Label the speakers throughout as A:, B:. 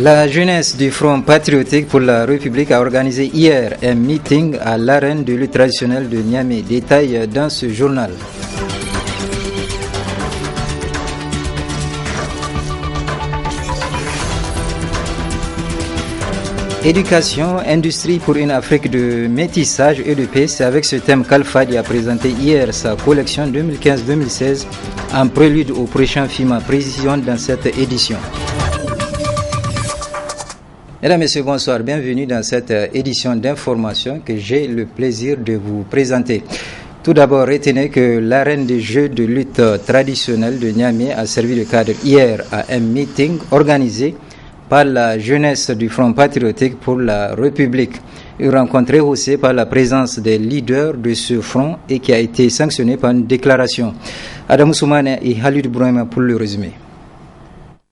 A: La jeunesse du Front patriotique pour la République a organisé hier un meeting à l'arène de lutte traditionnelle de Niamey. Détail dans ce journal. Éducation, industrie pour une Afrique de métissage et de paix, c'est avec ce thème qu'Al-Fadi a présenté hier sa collection 2015-2016 en prélude au prochain FIMA Précision dans cette édition. Mesdames et messieurs, bonsoir, bienvenue dans cette édition d'information que j'ai le plaisir de vous présenter. Tout d'abord, retenez que l'arène des jeux de lutte traditionnelle de Niamey a servi de cadre hier à un meeting organisé par la jeunesse du Front patriotique pour la République. Une rencontre rehaussée par la présence des leaders de ce front et qui a été sanctionnée par une déclaration. Adam Soumane et Khalid Bourama pour le résumé.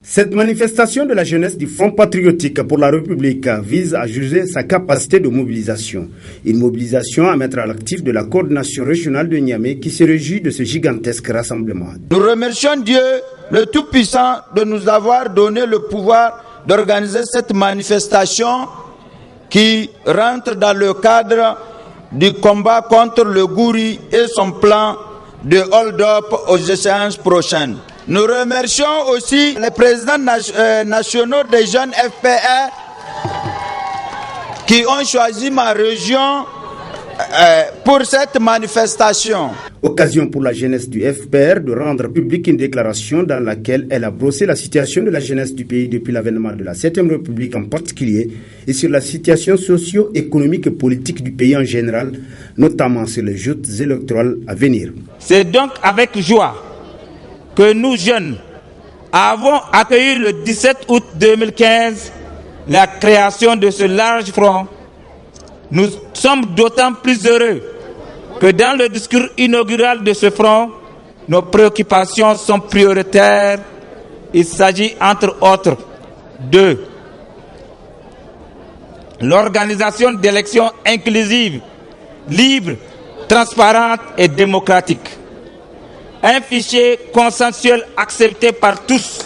B: Cette manifestation de la jeunesse du Front patriotique pour la République vise à juger sa capacité de mobilisation. Une mobilisation à mettre à l'actif de la coordination régionale de Niamey qui se réjouit de ce gigantesque rassemblement.
C: Nous remercions Dieu, le Tout-Puissant, de nous avoir donné le pouvoir d'organiser cette manifestation qui rentre dans le cadre du combat contre le Gouri et son plan de hold-up aux échéances prochaines. Nous remercions aussi les présidents nationaux des jeunes FPR qui ont choisi ma région pour cette manifestation.
B: Occasion pour la jeunesse du FPR de rendre publique une déclaration dans laquelle elle a brossé la situation de la jeunesse du pays depuis l'avènement de la 7e République en particulier et sur la situation socio-économique et politique du pays en général, notamment sur les joutes électorales à venir.
D: C'est donc avec joie que nous jeunes avons accueilli le 17 août 2015 la création de ce large front. Nous sommes d'autant plus heureux que dans le discours inaugural de ce front, nos préoccupations sont prioritaires. Il s'agit entre autres de l'organisation d'élections inclusives, libres, transparentes et démocratiques. Un fichier consensuel accepté par tous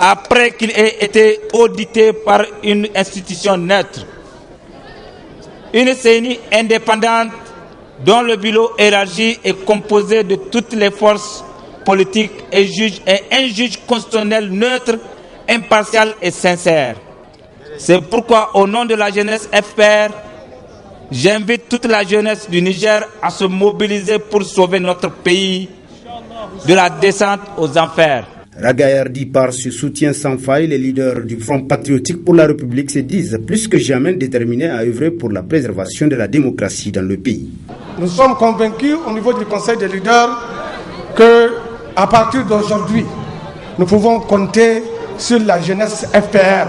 D: après qu'il ait été audité par une institution neutre. Une CENI indépendante dont le bureau élargi est composé de toutes les forces politiques et un juge constitutionnel neutre, impartial et sincère. C'est pourquoi, au nom de la jeunesse FPR, j'invite toute la jeunesse du Niger à se mobiliser pour sauver notre pays de la descente aux enfers.
B: Ragaillardi par ce soutien sans faille, les leaders du Front patriotique pour la République se disent plus que jamais déterminés à œuvrer pour la préservation de la démocratie dans le pays.
E: Nous sommes convaincus au niveau du Conseil des leaders que, à partir d'aujourd'hui, nous pouvons compter sur la jeunesse FPR.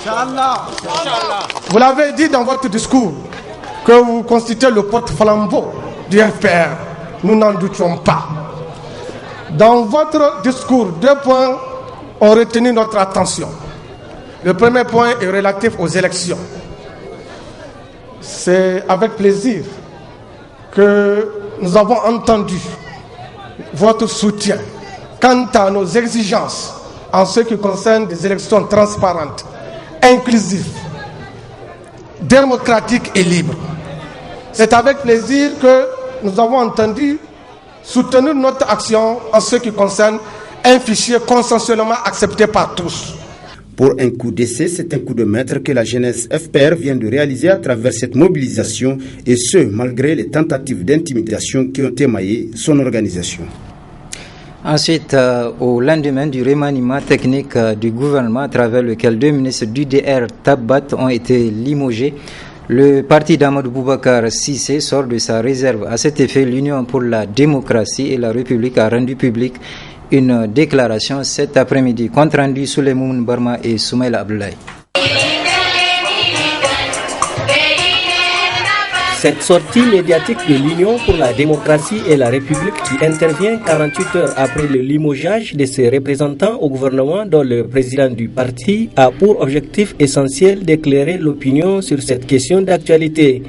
E: Inch'Allah. Vous l'avez dit dans votre discours que vous constituez le porte-flambeau du FPR. Nous n'en doutions pas. Dans votre discours, 2 points ont retenu notre attention. Le premier point est relatif aux élections. C'est avec plaisir que nous avons entendu votre soutien quant à nos exigences en ce qui concerne des élections transparentes, inclusives, démocratiques et libres. C'est avec plaisir que nous avons entendu soutenir notre action en ce qui concerne un fichier consensuellement accepté par tous.
B: Pour un coup d'essai, c'est un coup de maître que la jeunesse FPR vient de réaliser à travers cette mobilisation, et ce, malgré les tentatives d'intimidation qui ont émaillé son organisation.
A: Ensuite, au lendemain du remaniement technique du gouvernement à travers lequel 2 ministres d'UDR Tabat ont été limogés, le parti d'Amadou Boubacar Cissé sort de sa réserve. À cet effet, l'Union pour la démocratie et la République a rendu public une déclaration cet après-midi. Compte rendu Souleymane Barma et Soumaïla Abdoulaye.
F: Cette sortie médiatique de l'Union pour la démocratie et la République qui intervient 48 heures après le limogeage de ses représentants au gouvernement dont le président du parti a pour objectif essentiel d'éclairer l'opinion sur cette question d'actualité.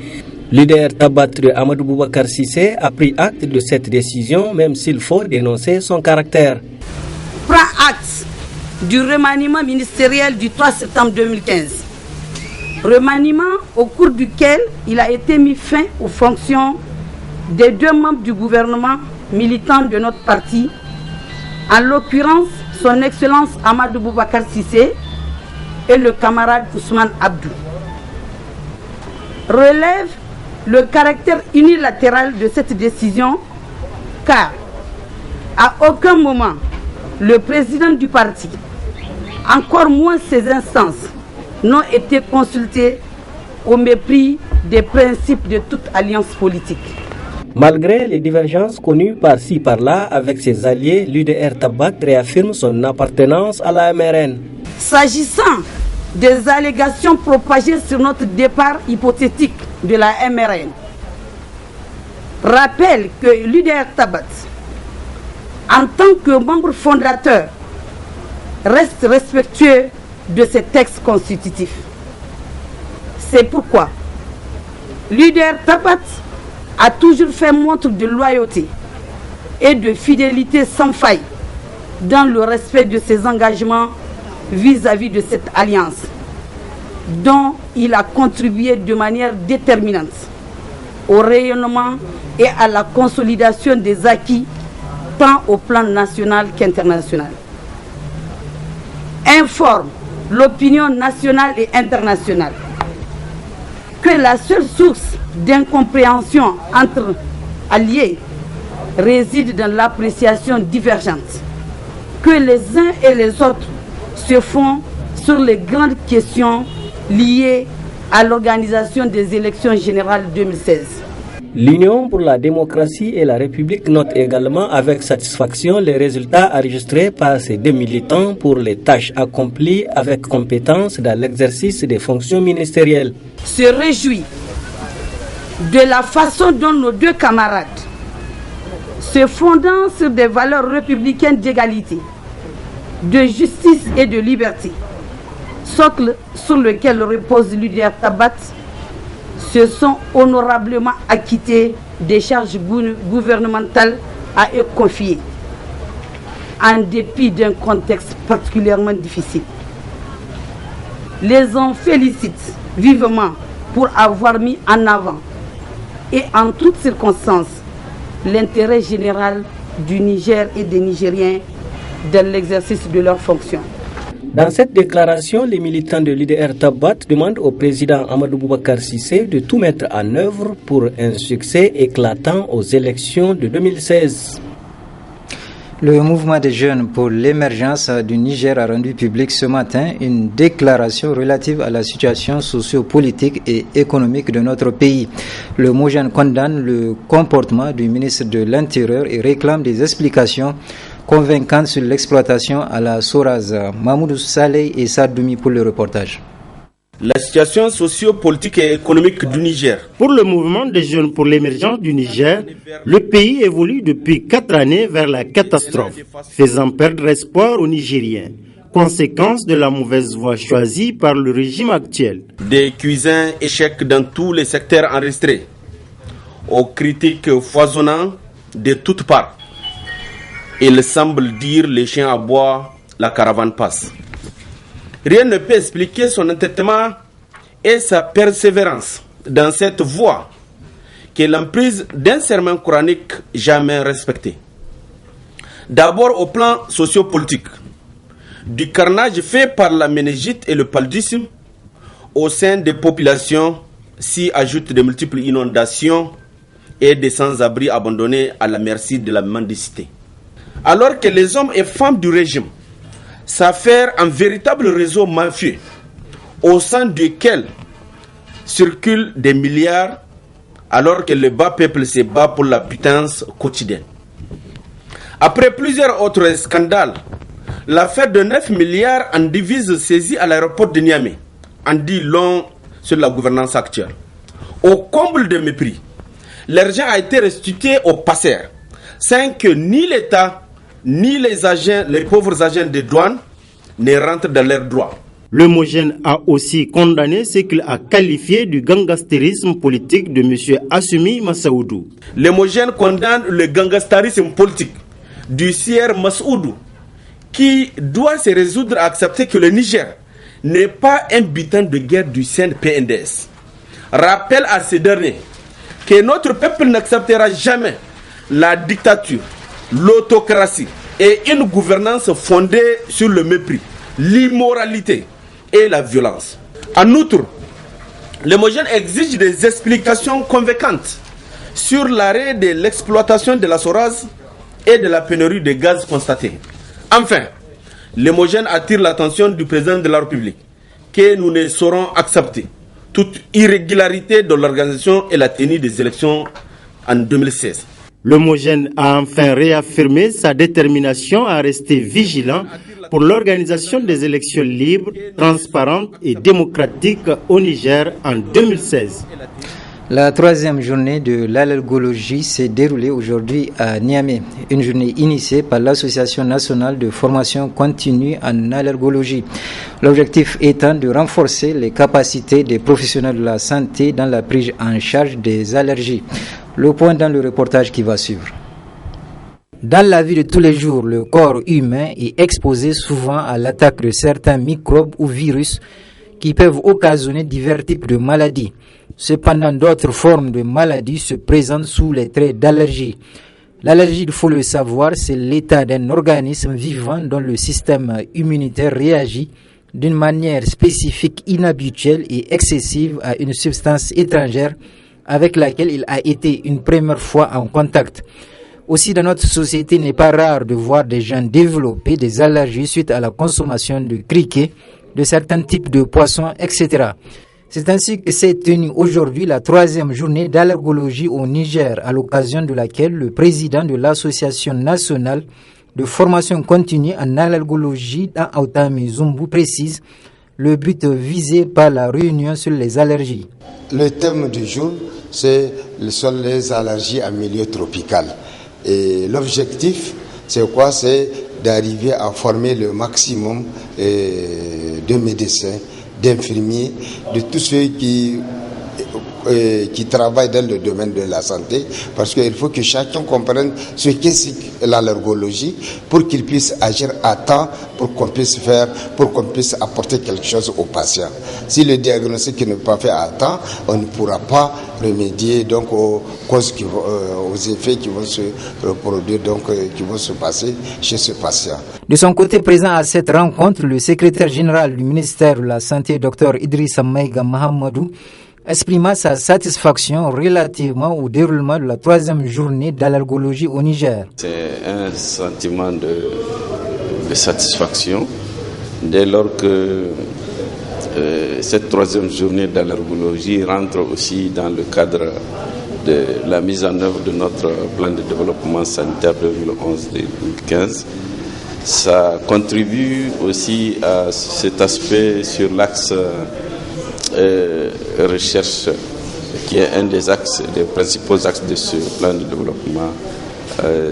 F: Leader Tabattre Amadou Boubacar Cissé a pris acte de cette décision même s'il faut dénoncer son caractère.
G: Prends acte du remaniement ministériel du 3 septembre 2015. Remaniement au cours duquel il a été mis fin aux fonctions des 2 membres du gouvernement militants de notre parti, en l'occurrence son Excellence Amadou Boubacar Cissé et le camarade Ousmane Abdou. Relève le caractère unilatéral de cette décision car à aucun moment le président du parti, encore moins ses instances, n'ont été consultés au mépris des principes de toute alliance politique.
F: Malgré les divergences connues par-ci par-là avec ses alliés, l'UDR Tabat réaffirme son appartenance à la MRN.
G: S'agissant des allégations propagées sur notre départ hypothétique de la MRN, rappelle que l'UDR Tabat, en tant que membre fondateur, reste respectueux de ces textes constitutifs. C'est pourquoi l'UDR Tabat a toujours fait montre de loyauté et de fidélité sans faille dans le respect de ses engagements vis-à-vis de cette alliance, dont il a contribué de manière déterminante au rayonnement et à la consolidation des acquis tant au plan national qu'international. Informe l'opinion nationale et internationale que la seule source d'incompréhension entre alliés réside dans l'appréciation divergente que les uns et les autres se font sur les grandes questions liées à l'organisation des élections générales 2016.
F: L'Union pour la démocratie et la République note également avec satisfaction les résultats enregistrés par ces 2 militants pour les tâches accomplies avec compétence dans l'exercice des fonctions ministérielles.
G: Se réjouit de la façon dont nos 2 camarades, se fondant sur des valeurs républicaines d'égalité, de justice et de liberté, socle sur lequel repose l'UDR Tabat, se sont honorablement acquittés des charges gouvernementales à eux confiées, en dépit d'un contexte particulièrement difficile. Les en félicite vivement pour avoir mis en avant et en toutes circonstances l'intérêt général du Niger et des Nigériens dans l'exercice de leurs fonctions.
F: Dans cette déclaration, les militants de l'UDR Tabat demandent au président Amadou Boubacar Cissé de tout mettre en œuvre pour un succès éclatant aux élections de 2016.
A: Le mouvement des jeunes pour l'émergence du Niger a rendu public ce matin une déclaration relative à la situation socio-politique et économique de notre pays. Le MOJEN condamne le comportement du ministre de l'Intérieur et réclame des explications convaincantes sur l'exploitation à la Soraz. Mahmoud Saleh et Sadoumi pour le reportage.
H: La situation socio-politique et économique du Niger.
B: Pour le mouvement des jeunes pour l'émergence du Niger, le pays évolue depuis 4 années vers la catastrophe, faisant perdre espoir aux Nigériens. Conséquence de la mauvaise voie choisie par le régime actuel.
H: Des cuisins échecs dans tous les secteurs enregistrés, aux critiques foisonnantes de toutes parts. Il semble dire les chiens aboient, la caravane passe. Rien ne peut expliquer son entêtement et sa persévérance dans cette voie qui est l'emprise d'un serment coranique jamais respecté. D'abord au plan sociopolitique, du carnage fait par la méningite et le paludisme au sein des populations s'y ajoutent de multiples inondations et des sans-abri abandonnés à la merci de la mendicité. Alors que les hommes et femmes du régime s'affairent un véritable réseau mafieux au sein duquel circulent des milliards alors que le bas peuple se bat pour la pitance quotidienne. Après plusieurs autres scandales, l'affaire de 9 milliards en devises saisies à l'aéroport de Niamey en dit long sur la gouvernance actuelle. Au comble de mépris, l'argent a été restitué aux passeurs sans que ni l'État ni les pauvres agents de douane ne rentrent dans leurs droits.
B: Le MOJEN a aussi condamné ce qu'il a qualifié du gangstérisme politique de M. Assumi Massaoudou.
H: Le MOJEN condamne le gangstérisme politique du sieur Massaoudou qui doit se résoudre à accepter que le Niger n'est pas un butin de guerre du CNPNDS. Rappelle à ces derniers que notre peuple n'acceptera jamais la dictature, l'autocratie et une gouvernance fondée sur le mépris, l'immoralité et la violence. En outre, le MOJEN exige des explications convaincantes sur l'arrêt de l'exploitation de la SORAS et de la pénurie de gaz constatée. Enfin, le MOJEN attire l'attention du président de la République que nous ne saurons accepter toute irrégularité de l'organisation et la tenue des élections en 2016.
B: Le MOJEN a enfin réaffirmé sa détermination à rester vigilant pour l'organisation des élections libres, transparentes et démocratiques au Niger en 2016.
A: La troisième journée de l'allergologie s'est déroulée aujourd'hui à Niamey, une journée initiée par l'Association nationale de formation continue en allergologie. L'objectif étant de renforcer les capacités des professionnels de la santé dans la prise en charge des allergies. Le point dans le reportage qui va suivre. Dans la vie de tous les jours, le corps humain est exposé souvent à l'attaque de certains microbes ou virus qui peuvent occasionner divers types de maladies. Cependant, d'autres formes de maladies se présentent sous les traits d'allergie. L'allergie, il faut le savoir, c'est l'état d'un organisme vivant dont le système immunitaire réagit d'une manière spécifique, inhabituelle et excessive à une substance étrangère avec laquelle il a été une première fois en contact. Aussi, dans notre société, il n'est pas rare de voir des gens développer des allergies suite à la consommation de criquets, de certains types de poissons, etc. C'est ainsi que s'est tenue aujourd'hui la troisième journée d'allergologie au Niger, à l'occasion de laquelle le président de l'Association nationale de formation continue en allergologie dans Aotami Zumbu précise le but visé par la réunion sur les allergies.
I: Le thème du jour, sont les allergies en milieu tropical. Et l'objectif, c'est quoi? C'est d'arriver à former le maximum de médecins, d'infirmiers, de tous ceux qui travaillent dans le domaine de la santé, parce qu'il faut que chacun comprenne ce qu'est l'allergologie pour qu'il puisse agir à temps, pour qu'on puisse apporter quelque chose aux patients. Si le diagnostic n'est pas fait à temps, on ne pourra pas remédier donc aux causes aux effets qui vont se reproduire, qui vont se passer chez ce patient.
A: De son côté, présent à cette rencontre, le secrétaire général du ministère de la Santé, Dr Idrissa Maïga Mahamadou, exprima sa satisfaction relativement au déroulement de la troisième journée d'allergologie au Niger.
J: C'est un sentiment de satisfaction dès lors que cette troisième journée d'allergologie rentre aussi dans le cadre de la mise en œuvre de notre plan de développement sanitaire 2011-2015. Ça contribue aussi à cet aspect sur l'axe recherche, qui est un des principaux axes de ce plan de développement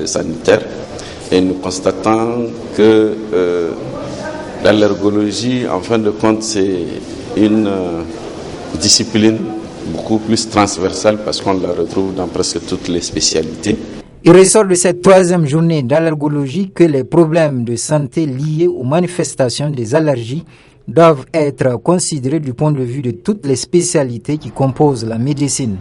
J: sanitaire. Et nous constatons que l'allergologie, en fin de compte, c'est une discipline beaucoup plus transversale parce qu'on la retrouve dans presque toutes les spécialités.
A: Il ressort de cette troisième journée d'allergologie que les problèmes de santé liés aux manifestations des allergies doivent être considérés du point de vue de toutes les spécialités qui composent la médecine.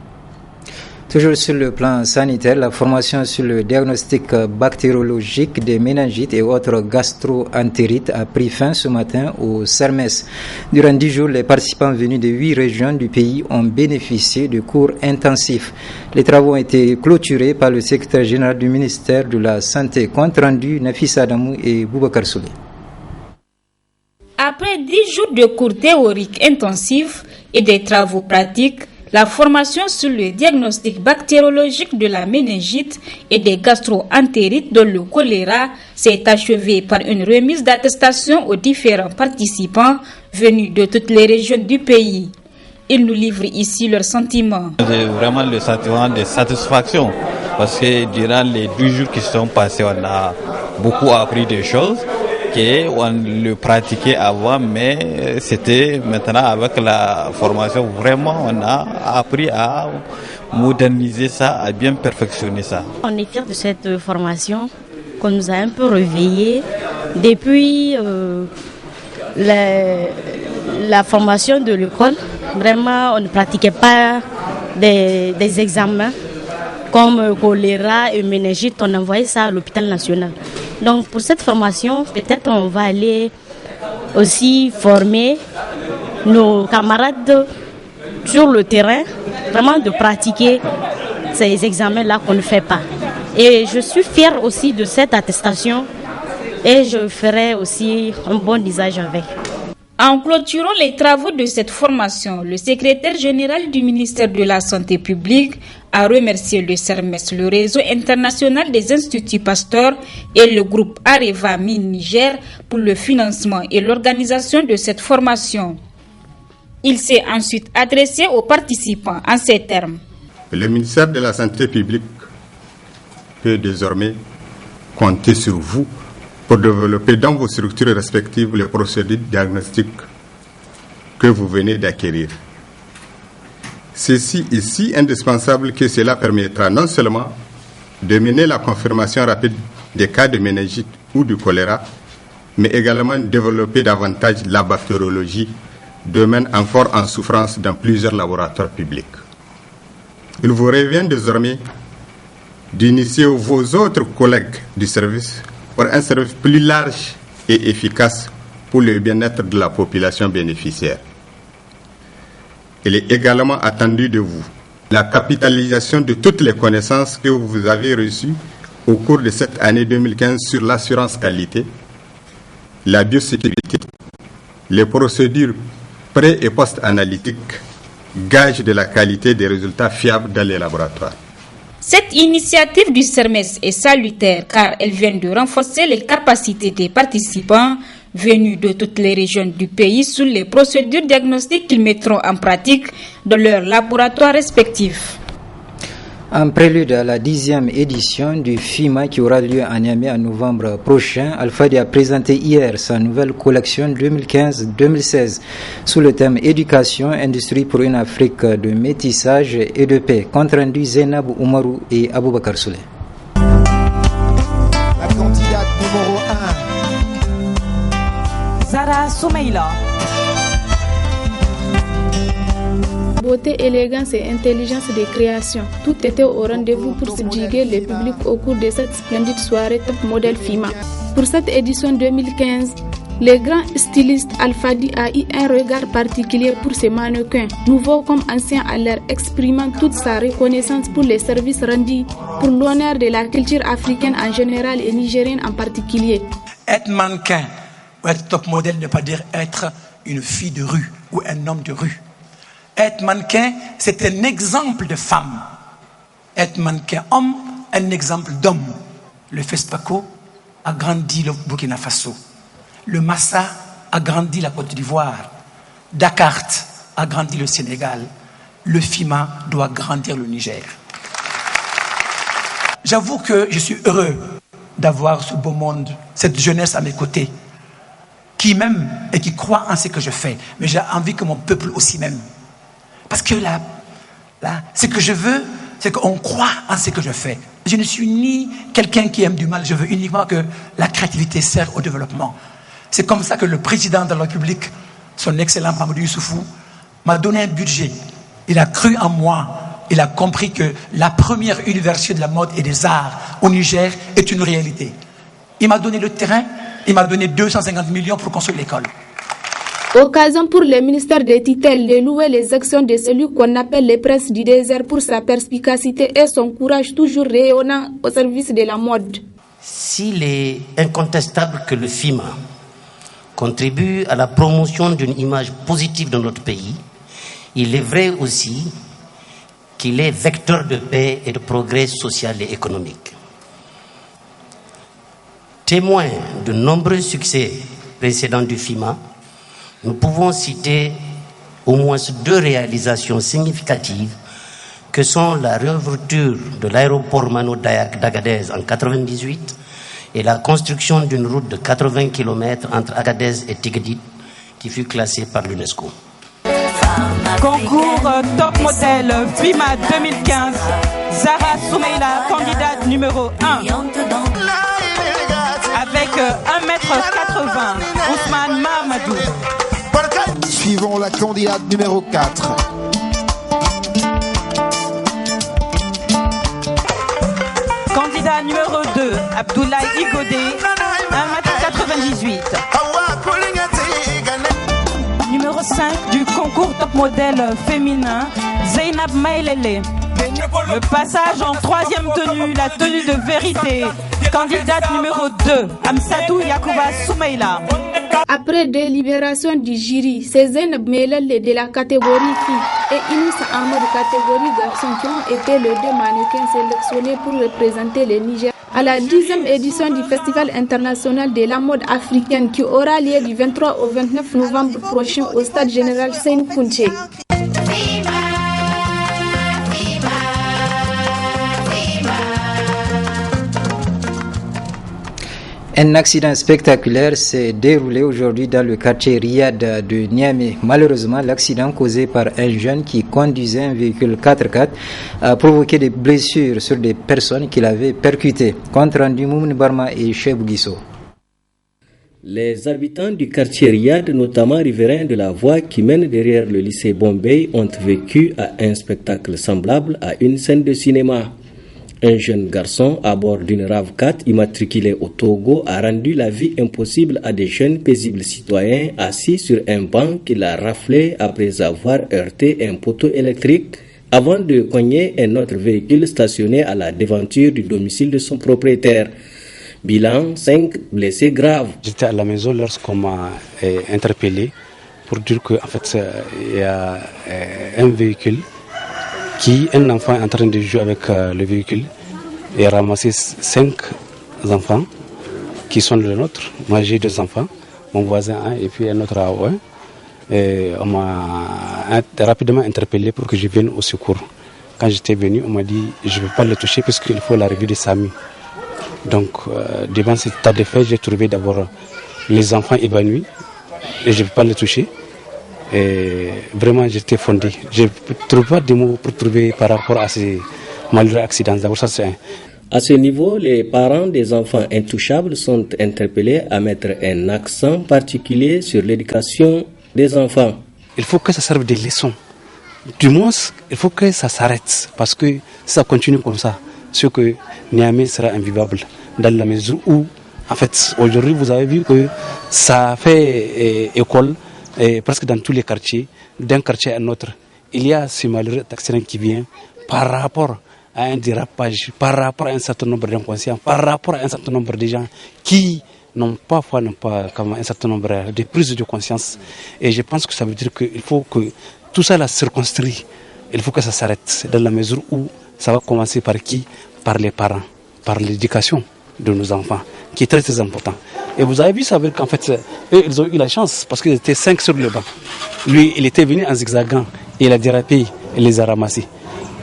A: Toujours sur le plan sanitaire, la formation sur le diagnostic bactériologique des méningites et autres gastro-entérites a pris fin ce matin au CERMES. Durant 10 jours, les participants venus de 8 régions du pays ont bénéficié de cours intensifs. Les travaux ont été clôturés par le secrétaire général du ministère de la Santé. Compte rendu, Nafissa Adamou et Boubacar Souley.
K: Après 10 jours de cours théoriques intensifs et des travaux pratiques, la formation sur le diagnostic bactériologique de la méningite et des gastro-entérites dont le choléra s'est achevée par une remise d'attestation aux différents participants venus de toutes les régions du pays. Ils nous livrent ici leurs sentiments.
L: J'ai vraiment le sentiment de satisfaction parce que durant les 12 jours qui sont passés, on a beaucoup appris des choses qu'on le pratiquait avant, mais c'était maintenant avec la formation, vraiment on a appris à moderniser ça, à bien perfectionner ça.
M: On est fiers de cette formation qu'on nous a un peu réveillés Depuis la formation de l'école, vraiment, on ne pratiquait pas des examens comme choléra et méningite. On envoyait ça à l'hôpital national. Donc, pour cette formation, peut-être on va aller aussi former nos camarades sur le terrain, vraiment de pratiquer ces examens-là qu'on ne fait pas. Et je suis fière aussi de cette attestation et je ferai aussi un bon usage avec.
K: En clôturant les travaux de cette formation, le secrétaire général du ministère de la Santé publique a remercié le CERMES, le réseau international des instituts Pasteur et le groupe Areva Mine Niger pour le financement et l'organisation de cette formation. Il s'est ensuite adressé aux participants en ces termes.
N: Le ministère de la Santé publique peut désormais compter sur vous pour développer dans vos structures respectives les procédures diagnostiques que vous venez d'acquérir. Ceci est si indispensable que cela permettra non seulement de mener la confirmation rapide des cas de méningite ou du choléra, mais également de développer davantage la bactériologie, domaine encore en souffrance dans plusieurs laboratoires publics. Il vous revient désormais d'initier vos autres collègues du service pour un service plus large et efficace pour le bien-être de la population bénéficiaire. Il est également attendu de vous la capitalisation de toutes les connaissances que vous avez reçues au cours de cette année 2015 sur l'assurance qualité, la biosécurité, les procédures pré- et post-analytiques, gage de la qualité des résultats fiables dans les laboratoires.
K: Cette initiative du CERMES est salutaire car elle vient de renforcer les capacités des participants venus de toutes les régions du pays sur les procédures diagnostiques qu'ils mettront en pratique dans leurs laboratoires respectifs.
A: En prélude à la 10e édition du FIMA qui aura lieu à Niamey en novembre prochain, Alfadi a présenté hier sa nouvelle collection 2015-2016 sous le thème Éducation, industrie pour une Afrique de métissage et de paix. Compte rendu Zainab Oumarou et Aboubakar Souley.
O: La candidate numéro 1, Zara Soumeila.
P: Beauté, élégance et intelligence de création. Tout était au rendez-vous pour subjuguer le public au cours de cette splendide soirée Top Model FIMA. Pour cette édition 2015, le grand styliste Alfadi a eu un regard particulier pour ces mannequins, nouveaux comme anciens à l'air, exprimant toute sa reconnaissance pour les services rendus pour l'honneur de la culture africaine en général et nigérienne en particulier.
Q: Être mannequin ou être top modèle ne veut pas dire être une fille de rue ou un homme de rue. Être mannequin, c'est un exemple de femme. Être mannequin homme, un exemple d'homme. Le FESPACO a grandi le Burkina Faso. Le Massa a grandi la Côte d'Ivoire. Dakar a grandi le Sénégal. Le FIMA doit grandir le Niger. J'avoue que je suis heureux d'avoir ce beau monde, cette jeunesse à mes côtés, qui m'aime et qui croit en ce que je fais. Mais j'ai envie que mon peuple aussi m'aime. Parce que là, ce que je veux, c'est qu'on croit en ce que je fais. Je ne suis ni quelqu'un qui aime du mal, je veux uniquement que la créativité sert au développement. C'est comme ça que le président de la République, son excellent Mamadou Youssoufou, m'a donné un budget. Il a cru en moi, il a compris que la première université de la mode et des arts au Niger est une réalité. Il m'a donné le terrain, il m'a donné 250 millions pour construire l'école.
P: Occasion pour le ministère des Tutelles de louer les actions de celui qu'on appelle le prince du désert pour sa perspicacité et son courage toujours rayonnant au service de la mode.
R: S'il est incontestable que le FIMA contribue à la promotion d'une image positive de notre pays, il est vrai aussi qu'il est vecteur de paix et de progrès social et économique. Témoin de nombreux succès précédents du FIMA, nous pouvons citer au moins 2 réalisations significatives que sont la réouverture de l'aéroport Mano Dayak d'Agadez en 1998 et la construction d'une route de 80 km entre Agadez et Tigredit qui fut classée par l'UNESCO.
O: Concours Top Model FIMA 2015. Zara Soumeila, candidate numéro 1. Avec 1m
S: la candidate numéro 4.
O: Candidat numéro 2, Abdoulaye Igodé, 1m98. Numéro 5 du concours top modèle féminin, Zeynab Maïlélé. Le passage en 3e tenue, la tenue de vérité. Candidate numéro 2, Amsatou Yakouba Soumeila.
P: Après délibération du jury, c'est Zeynab Maïlélé de la catégorie filles et Inoussa Ahmed de catégorie garçons qui ont été les 2 mannequins sélectionnés pour représenter le Niger à la 10e édition du Festival international de la mode africaine qui aura lieu du 23 au 29 novembre prochain au stade général Seyni Kounché.
A: Un accident spectaculaire s'est déroulé aujourd'hui dans le quartier Riyad de Niamey. Malheureusement, l'accident causé par un jeune qui conduisait un véhicule 4x4 a provoqué des blessures sur des personnes qu'il avait percutées. Compte rendu Moumouni Barma et Chebou Guisso.
F: Les habitants du quartier Riyad, notamment riverains de la voie qui mène derrière le lycée Bombay, ont vécu à un spectacle semblable à une scène de cinéma. Un jeune garçon à bord d'une RAV4 immatriculée au Togo a rendu la vie impossible à des jeunes paisibles citoyens assis sur un banc qu'il a raflé après avoir heurté un poteau électrique avant de cogner un autre véhicule stationné à la devanture du domicile de son propriétaire. Bilan, 5 blessés graves.
T: J'étais à la maison lorsqu'on m'a interpellé pour dire qu'en fait, il y a un véhicule un enfant est en train de jouer avec le véhicule et a ramassé 5 enfants qui sont les nôtres. Moi j'ai 2 enfants, mon voisin un et puis un autre à eux. Et on m'a rapidement interpellé pour que je vienne au secours. Quand j'étais venu, on m'a dit je ne peux pas le toucher parce qu'il faut l'arrivée de Samy. Donc devant cet état de fait, j'ai trouvé d'abord les enfants évanouis et je ne peux pas les toucher. Et vraiment j'étais fondé. Je ne trouve pas de mots pour trouver par rapport à ces malheureux accidents.
F: À ce niveau, les parents des enfants intouchables sont interpellés à mettre un accent particulier sur l'éducation des enfants.
T: Il faut que ça serve de leçon. Du moins, il faut que ça s'arrête parce que si ça continue comme ça, c'est que Niamey sera invivable dans la mesure où, en fait, aujourd'hui vous avez vu que ça fait école. Et presque dans tous les quartiers, d'un quartier à un autre, il y a ce malheureux accident qui vient par rapport à un dérapage, par rapport à un certain nombre d'inconscients, par rapport à un certain nombre de gens qui n'ont pas comme un certain nombre de prises de conscience. Et je pense que ça veut dire qu'il faut que tout ça là circonscrit. Il faut que ça s'arrête dans la mesure où ça va commencer par qui? Par les parents, par l'éducation de nos enfants, qui est très très important. Et vous avez vu, ça veut dire qu'en fait, eux, ils ont eu la chance parce qu'ils étaient 5 sur le banc. Lui, il était venu en zigzagant, il a dérapé, il les a ramassés.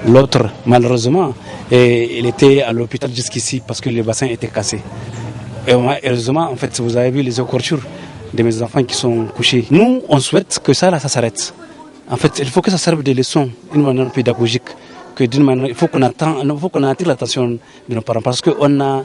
T: L'autre, malheureusement, il était à l'hôpital jusqu'ici parce que le bassin était cassé. Et heureusement, en fait, vous avez vu les écorchures de mes enfants qui sont couchés. Nous, on souhaite que ça s'arrête. En fait, il faut que ça serve de leçon, une manière pédagogique. Que d'une manière, il faut qu'on attire l'attention de nos parents parce qu'on a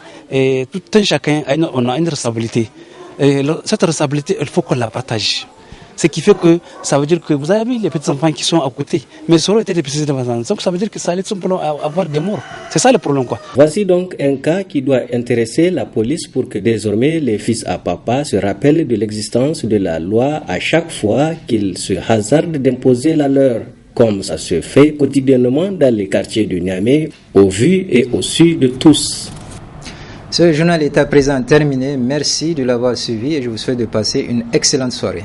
T: tout un chacun, on a une responsabilité. Et cette responsabilité, il faut qu'on la partage. Ce qui fait que ça veut dire que vous avez vu les petits enfants qui sont à côté, mais ça aurait été des petits enfants. Donc ça veut dire que ça allait tout simplement avoir des morts. C'est ça le problème, quoi.
F: Voici donc un cas qui doit intéresser la police pour que désormais les fils à papa se rappellent de l'existence de la loi à chaque fois qu'ils se hasardent d'imposer la leur, comme ça se fait quotidiennement dans les quartiers de Niamey, au vu et au su de tous.
A: Ce journal est à présent terminé. Merci de l'avoir suivi et je vous souhaite de passer une excellente soirée.